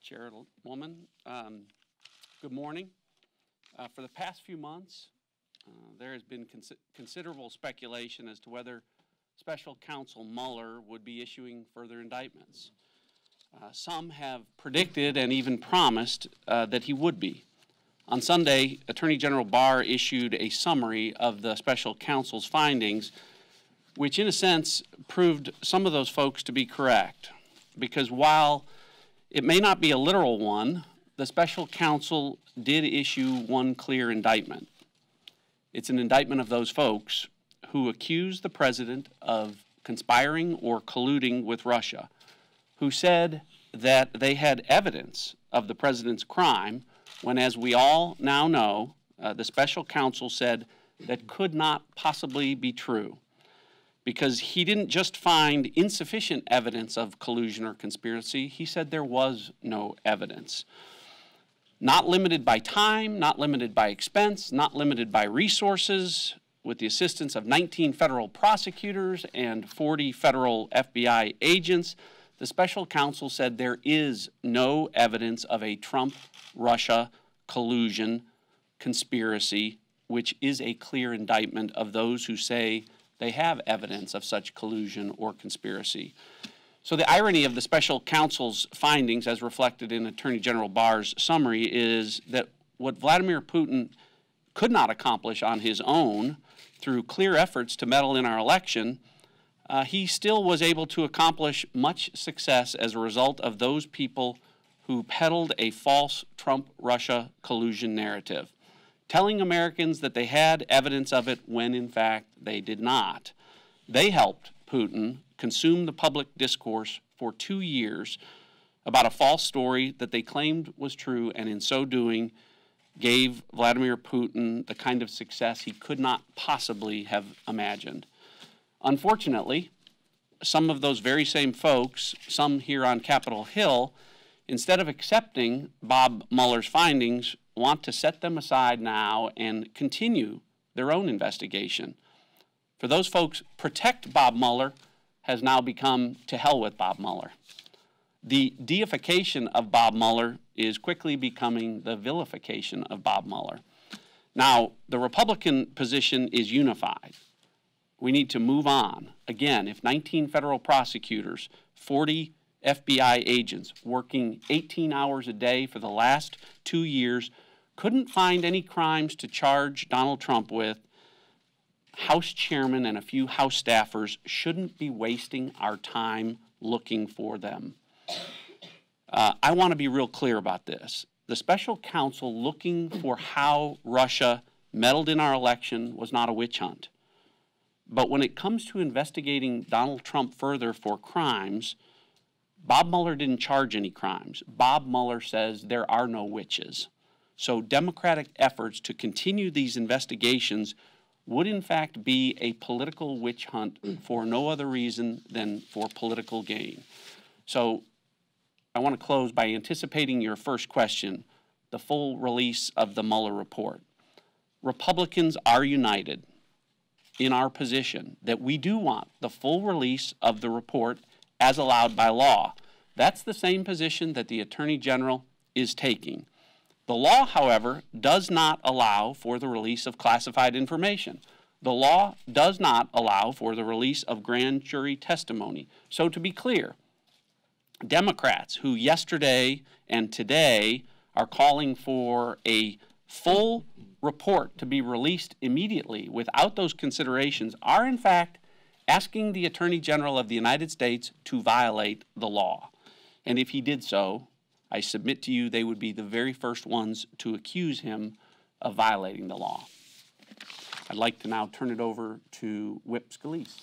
Chairwoman. Good morning. For the past few months, there has been considerable speculation as to whether Special Counsel Mueller would be issuing further indictments. Some have predicted and even promised that he would be. On Sunday, Attorney General Barr issued a summary of the Special Counsel's findings, which in a sense proved some of those folks to be correct. Because while it may not be a literal one, the Special Counsel did issue one clear indictment. It's an indictment of those folks who accused the president of conspiring or colluding with Russia, who said that they had evidence of the president's crime when, as we all now know, the Special Counsel said that could not possibly be true, because he didn't just find insufficient evidence of collusion or conspiracy, he said there was no evidence. Not limited by time, not limited by expense, not limited by resources, with the assistance of 19 federal prosecutors and 40 federal FBI agents, the Special Counsel said there is no evidence of a Trump-Russia collusion conspiracy, which is a clear indictment of those who say they have evidence of such collusion or conspiracy. So the irony of the Special Counsel's findings, as reflected in Attorney General Barr's summary, is that what Vladimir Putin could not accomplish on his own through clear efforts to meddle in our election, he still was able to accomplish much success as a result of those people who peddled a false Trump-Russia collusion narrative, telling Americans that they had evidence of it when, in fact, they did not. They helped Putin consume the public discourse for 2 years about a false story that they claimed was true, and in so doing, gave Vladimir Putin the kind of success he could not possibly have imagined. Unfortunately, some of those very same folks, some here on Capitol Hill, instead of accepting Bob Mueller's findings, want to set them aside now and continue their own investigation. For those folks, protect Bob Mueller has now become to hell with Bob Mueller. The deification of Bob Mueller is quickly becoming the vilification of Bob Mueller. Now, the Republican position is unified. We need to move on. Again, if 19 federal prosecutors, 40 FBI agents working 18 hours a day for the last 2 years couldn't find any crimes to charge Donald Trump with, House chairman and a few House staffers shouldn't be wasting our time looking for them. I want to be real clear about this. The Special Counsel looking for how Russia meddled in our election was not a witch hunt. But when it comes to investigating Donald Trump further for crimes, Bob Mueller didn't charge any crimes. Bob Mueller says there are no witches. So Democratic efforts to continue these investigations would in fact be a political witch hunt for no other reason than for political gain. So I want to close by anticipating your first question, the full release of the Mueller report. Republicans are united in our position that we do want the full release of the report as allowed by law. That's the same position that the Attorney General is taking. The law, however, does not allow for the release of classified information. The law does not allow for the release of grand jury testimony. So to be clear, Democrats who yesterday and today are calling for a full report to be released immediately without those considerations are in fact asking the Attorney General of the United States to violate the law. And if he did so, I submit to you they would be the very first ones to accuse him of violating the law. I'd like to now turn it over to Whip Scalise.